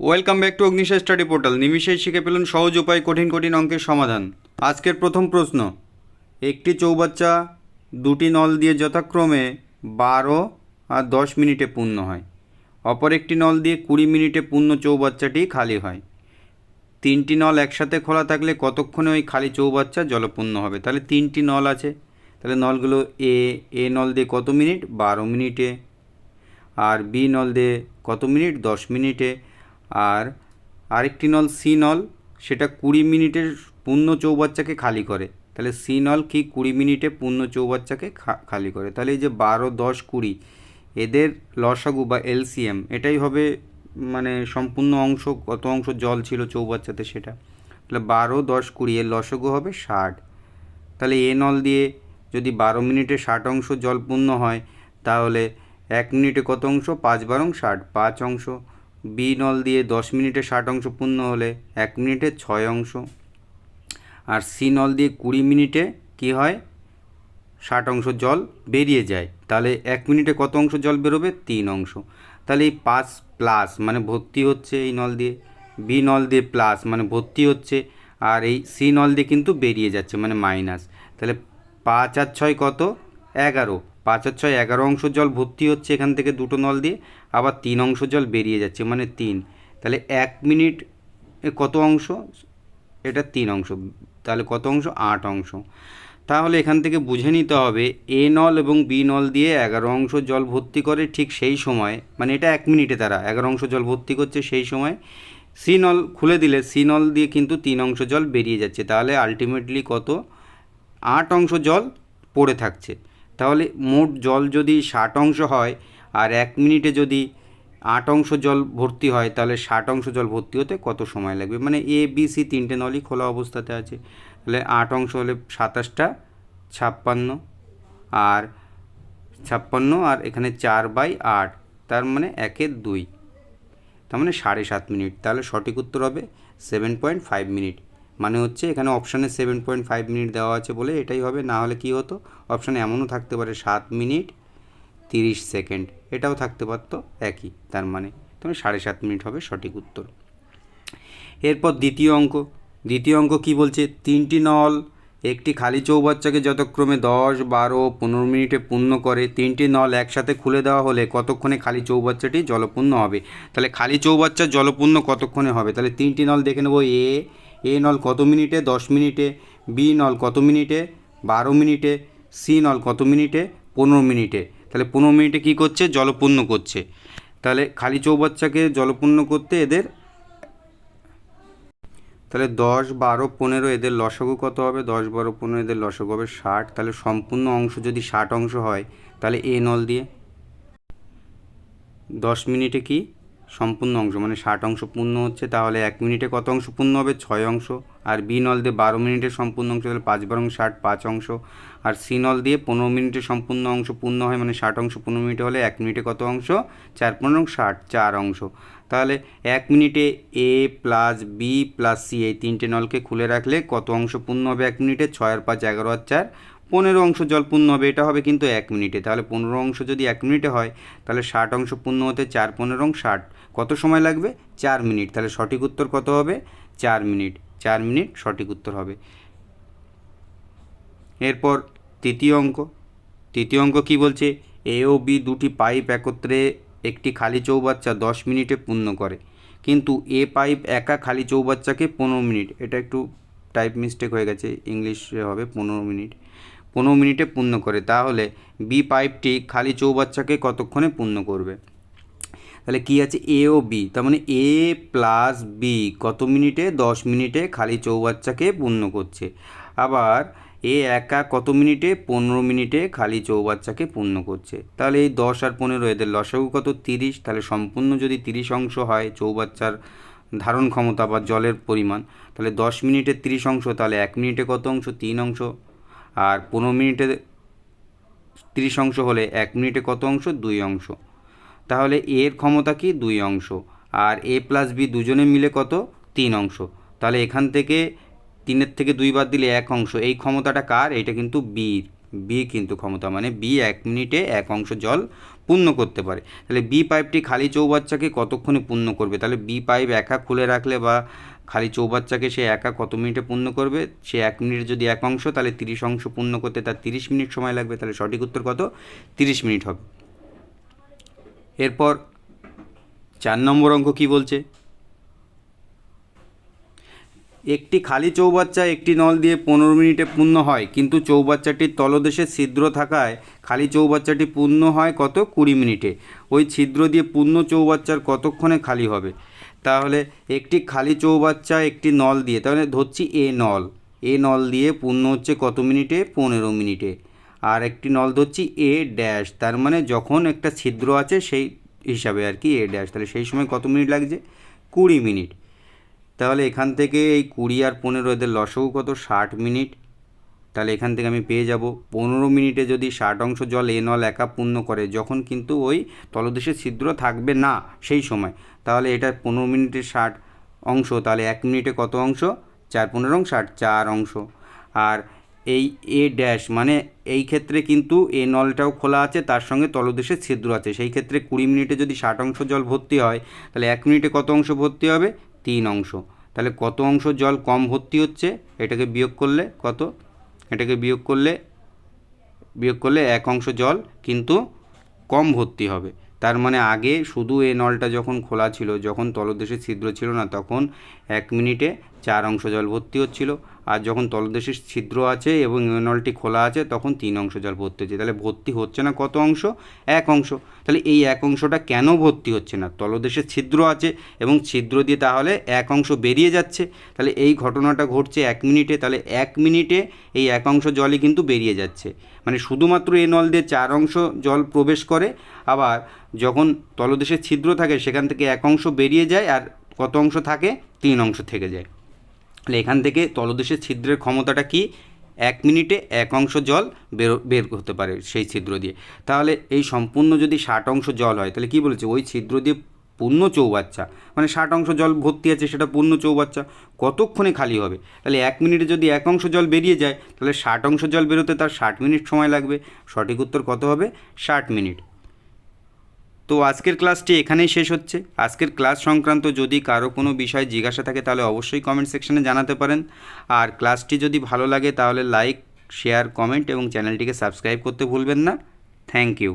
Welcome back to Agnisha study portal. নিমিষেই শিখে পেলেন সহজ উপায় কঠিন কঠিন অঙ্কের সমাধান। আজকের প্রথম প্রশ্ন, একটি চৌবাচ্চা দুটি নল দিয়ে যথাক্রমে 12 আর 10 মিনিটে পূর্ণ হয়। অপর একটি নল দিয়ে 20 মিনিটে পূর্ণ চৌবাচ্চাটি খালি হয়। তিনটি নল একসাথে খোলা থাকলে কতক্ষণে ওই খালি চৌবাচ্চা জলপূর্ণ হবে? তাহলে তিনটি নল আছে, তাহলে নলগুলো এ নল দিয়ে কত মিনিট? 12 মিনিটে। আর বি নল দিয়ে কত মিনিট? 10 মিনিটে। আর আরেকটি নল সি নল, সেটা 20 মিনিটের পূর্ণ চৌবাচ্চাকে খালি করে। তাহলে সি নল কি 20 মিনিটে পূর্ণ চৌবাচ্চাকে খালি করে? তাহলে এই যে 12, 10, 20 এদের লসাগু বা এলসিএম এটাই হবে, মানে সম্পূর্ণ অংশ, কত অংশ জল ছিল চৌবাচ্চাতে সেটা। তাহলে 12, 10, 20 এর লসাগু হবে 60। তাহলে এ নল দিয়ে যদি 12 মিনিটে 60 অংশ জল পূর্ণ হয়, তাহলে 1 মিনিটে কত অংশ? 5 বারং 60, 5 অংশ। বি নল দিয়ে 10 মিনিটে 60 অংশ পূর্ণ হলে 1 মিনিটে 6 অংশ। আর সি নল দিয়ে 20 মিনিটে কি হয়? 60 অংশ জল বেরিয়ে যায়। তাহলে 1 মিনিটে কত অংশ জল বেরোবে? 3 অংশ। তাহলে এই 5 প্লাস মানে ভর্তি হচ্ছে এই নল দিয়ে, বি নল দিয়ে প্লাস মানে ভর্তি হচ্ছে, আর এই সি নল দিয়ে কিন্তু বেরিয়ে যাচ্ছে মানে মাইনাস। তাহলে 5 আর 6 কত? 11। 5 আর 6 11 অংশ জল ভর্তি হচ্ছে এখান থেকে দুটো নল দিয়ে, আবার 3 অংশ জল বেরিয়ে যাচ্ছে মানে 3। তাহলে 1 মিনিট কত অংশ? এটা 3 অংশ। তাহলে কত অংশ? 8 অংশ। তাহলে এখান থেকে বুঝে নিতে হবে এ নল এবং বি নল দিয়ে 11 অংশ জল ভর্তি করে ঠিক সেই সময়, মানে এটা 1 মিনিটে তারা 11 অংশ জল ভর্তি করছে, সেই সময় সি নল খুলে দিলে সি নল দিয়ে কিন্তু 3 অংশ জল বেরিয়ে যাচ্ছে। তাহলে আলটিমেটলি কত? 8 অংশ জল পড়ে থাকছে। তাহলে মোট জল যদি 60 অংশ হয় আর 1 মিনিটে যদি 8 অংশ জল ভর্তি হয়, তাহলে 60 অংশ জল ভর্তি হতে কত সময় লাগবে? মানে এ বি সি তিনটে নলই খোলা অবস্থাতে আছে। তাহলে 8 অংশ হলে 27টা 56, আর 56 আর এখানে 4/8, তার মানে 1/2, তার মানে 7.5 মিনিট। তাহলে সঠিক উত্তর হবে 7.5 মিনিট। মানে হচ্ছে এখানে অপশানে 7.5 মিনিট দেওয়া আছে বলে এটাই হবে। না হলে কি হতো? অপশানে এমনও থাকতে পারে 7 মিনিট 30 সেকেন্ড, এটাও থাকতে পারতো একই। তার মানে তবে 7.5 মিনিট হবে সঠিক উত্তর। এরপর দ্বিতীয় অঙ্ক কি বলছে? তিনটি নল একটি খালি চৌবাচ্চাকে যথাক্রমে 10, 12, 15 মিনিটে পূর্ণ করে। তিনটি নল একসাথে খুলে দেওয়া হলে কতক্ষণে খালি চৌবাচ্চাটি জলপূর্ণ হবে? তাহলে খালি চৌবাচ্চা জলপূর্ণ কতক্ষণে হবে? তাহলে তিনটি নল দেখে নেব। এ নল কত মিনিটে? 10 মিনিটে। বি নল কত মিনিটে? 12 মিনিটে। সি নল কত মিনিটে? 15 মিনিটে। তাহলে 15 মিনিটে কী করছে? জলপূর্ণ করছে। তাহলে খালি চৌবাচ্চাকে জলপূর্ণ করতে এদের, তাহলে 10, 12, 15 এদের লসাগু কত হবে? 10, 12, 15 এদের লসাগু হবে 60। তাহলে সম্পূর্ণ অংশ যদি 60 অংশ হয়, তাহলে এ নল দিয়ে 10 মিনিটে কি সম্পূর্ণ অংশ মানে 60 অংশ পূর্ণ হচ্ছে, তাহলে 1 মিনিটে কত অংশ পূর্ণ হবে? 6 অংশ। আর বি নল দিয়ে 12 মিনিটের সম্পূর্ণ অংশ, তাহলে 5 বারং 60, 5 অংশ। আর সি নল দিয়ে 15 মিনিটের সম্পূর্ণ অংশ পূর্ণ হয়, মানে 60 অংশ 15 মিনিটে হলে 1 মিনিটে কত অংশ? 4 15 60, 4 অংশ। তাহলে 1 মিনিটে এ প্লাস বি প্লাস সি এই তিনটে নলকে খুলে রাখলে কত অংশ পূর্ণ হবে 1 মিনিটে? 6 আর 5 11 আর 4 15 অংশ জল পূর্ণ হবে। এটা হবে কিন্তু 1 মিনিটে। তাহলে 15 অংশ যদি 1 মিনিটে হয়, তাহলে 60 অংশ পূর্ণ হতে 4 15 60 কত সময় লাগবে? 4 মিনিট। তাহলে সঠিক উত্তর কত হবে? 4 মিনিট। 4 মিনিট সঠিক উত্তর হবে। এরপর তৃতীয় অঙ্ক কি বলছে? এ ও বি দুটি পাইপ একত্রে একটি খালি চৌবাচ্চা 10 মিনিটে পূর্ণ করে, কিন্তু এ পাইপ একা খালি চৌবাচ্চাকে 15 মিনিট, এটা একটু টাইপ মিস্টেক হয়ে গেছে, ইংলিশে হবে 15 মিনিট, 15 মিনিটে পূর্ণ করে। তাহলে বি পাইপটি খালি চৌবাচ্চাকে কতক্ষণে পূর্ণ করবে? তাহলে কি আছে? এ ও বি, তার মানে এ প্লাস বি কত মিনিটে? 10 মিনিটে খালি চৌবাচ্চাকে পূর্ণ করছে। আবার এ একা কত মিনিটে? 15 মিনিটে খালি চৌবাচ্চাকে পূর্ণ করছে। তাহলে এই 10 আর 15 এদের লসাগু কত? 30। তাহলে সম্পূর্ণ যদি 30 অংশ হয় চৌবাচ্চার ধারণ ক্ষমতা বা জলের পরিমাণ, তাহলে 10 মিনিটে 30 অংশ, তাহলে 1 মিনিটে কত অংশ? 3 অংশ। আর 15 মিনিটে 30 অংশ হলে 1 মিনিটে কত অংশ? 2 অংশ। তাহলে এর ক্ষমতা কি? 2 অংশ। আর এ প্লাস বি দুজনে মিলে কত? 3 অংশ। তাহলে এখান থেকে 3-এর থেকে 2 বাদ দিলে 1 অংশ। এই ক্ষমতাটা কার? এটা কিন্তু বির। বি কিন্তু ক্ষমতা, মানে বি 1 মিনিটে 1 অংশ জল পূর্ণ করতে পারে। তাহলে বি পাইপটি খালি চৌবাচ্চাকে কতক্ষণে পূর্ণ করবে? তাহলে বি পাইপ একা খুলে রাখলে বা খালি চৌবাচ্চাকে সে একা কত মিনিটে পূর্ণ করবে? সে 1 মিনিটে যদি 1 অংশ, তাহলে 30 অংশ পূর্ণ করতে তার 30 মিনিট সময় লাগবে। তাহলে সঠিক উত্তর কত? 30 মিনিট হবে। এরপর 4 নম্বর অঙ্ক কি বলছে? একটি খালি চৌবাচ্চা একটি নল দিয়ে 15 মিনিটে পূর্ণ হয়, কিন্তু চৌবাচ্চাটির তলদেশে ছিদ্র থাকায় খালি চৌবাচ্চাটি পূর্ণ হয় কত? 20 মিনিটে। ওই ছিদ্র দিয়ে পূর্ণ চৌবাচ্চার কতক্ষণে খালি হবে? তাহলে একটি খালি চৌবাচ্চা একটি নল দিয়ে, তাহলে ধরছি এ নল দিয়ে পূর্ণ হচ্ছে কত মিনিটে? 15 মিনিটে। আর একটি নল ধরছি এ ড্যাশ, তার মানে যখন একটা ছিদ্র আছে সেই হিসাবে আর কি এ ড্যাশ, তাহলে সেই সময় কত মিনিট লাগছে? 20 মিনিট। তাহলে এখান থেকে এই 20 আর 15 এদের লসাগু কত? 60 মিনিট। তাহলে এখান থেকে আমি পেয়ে যাব 15 মিনিটে যদি 60 অংশ জল এ নল একা পূর্ণ করে, যখন কিন্তু ওই তলদেশে ছিদ্র থাকবে না সেই সময়, তাহলে এটা 15 মিনিটে 60 অংশ, তাহলে 1 মিনিটে কত অংশ? 4 15 60, 4 অংশ। আর এই এ ড্যাশ মানে এই ক্ষেত্রে কিন্তু এ নলটাও খোলা আছে, তার সঙ্গে তলদেশে ছিদ্র আছে, সেই ক্ষেত্রে 20 মিনিটে যদি 60 অংশ জল ভর্তি হয়, তাহলে 1 মিনিটে কত অংশ ভর্তি হবে? 3 অংশ। তাহলে কত অংশ জল কম ভর্তি হচ্ছে? এটাকে বিয়োগ করলে কত? এটাকে বিয়োগ করলে 1 অংশ জল কিন্তু কম ভর্তি হবে। তার মানে আগে শুধু এ নলটা যখন খোলা ছিল, যখন তলদেশে ছিদ্র ছিল না, তখন 1 মিনিটে 4 অংশ জল ভর্তি হচ্ছিল, আর যখন তলদেশে ছিদ্র আছে এবং এ নলটি খোলা আছে তখন 3 অংশ জল ভর্তি হচ্ছে। তাহলে ভর্তি হচ্ছে না কত অংশ? 1 অংশ। তাহলে এই 1 অংশটা কেন ভর্তি হচ্ছে না? তলদেশে ছিদ্র আছে এবং ছিদ্র দিয়ে তাহলে 1 অংশ বেরিয়ে যাচ্ছে। তাহলে এই ঘটনাটা ঘটছে 1 মিনিটে, তাহলে 1 মিনিটে এই 1 অংশ জলই কিন্তু বেরিয়ে যাচ্ছে। মানে শুধুমাত্র এ নল দিয়ে 4 অংশ জল প্রবেশ করে, আবার যখন তলদেশে ছিদ্র থাকে সেখান থেকে 1 অংশ বেরিয়ে যায়, আর কত অংশ থাকে? 3 অংশ থেকে যায়। তাহলে এখান থেকে তলদেশের ছিদ্রের ক্ষমতাটা কি? 1 মিনিটে 1 অংশ জল বের করতে পারে সেই ছিদ্র দিয়ে। তাহলে এই সম্পূর্ণ যদি 60 অংশ জল হয়, তাহলে কি বলেছে? ওই ছিদ্র দিয়ে পূর্ণ চৌবাচ্চা, মানে 60 অংশ জল ভর্তি আছে সেটা পূর্ণ চৌবাচ্চা, কতক্ষণে খালি হবে? তাহলে 1 মিনিটে যদি 1 অংশ জল বেরিয়ে যায়, তাহলে 60 অংশ জল বেরোতে তার 60 মিনিট সময় লাগবে। সঠিক উত্তর কত হবে? 60 মিনিট। তো আজকের ক্লাসটি এখানেই শেষ হচ্ছে। আজকের ক্লাস সংক্রান্ত যদি কারো কোনো বিষয় জিজ্ঞাসা থাকে তাহলে অবশ্যই কমেন্ট সেকশনে জানাতে পারেন। আর ক্লাসটি যদি ভালো লাগে তাহলে লাইক, শেয়ার, কমেন্ট এবং চ্যানেলটিকে সাবস্ক্রাইব করতে ভুলবেন না। Thank you.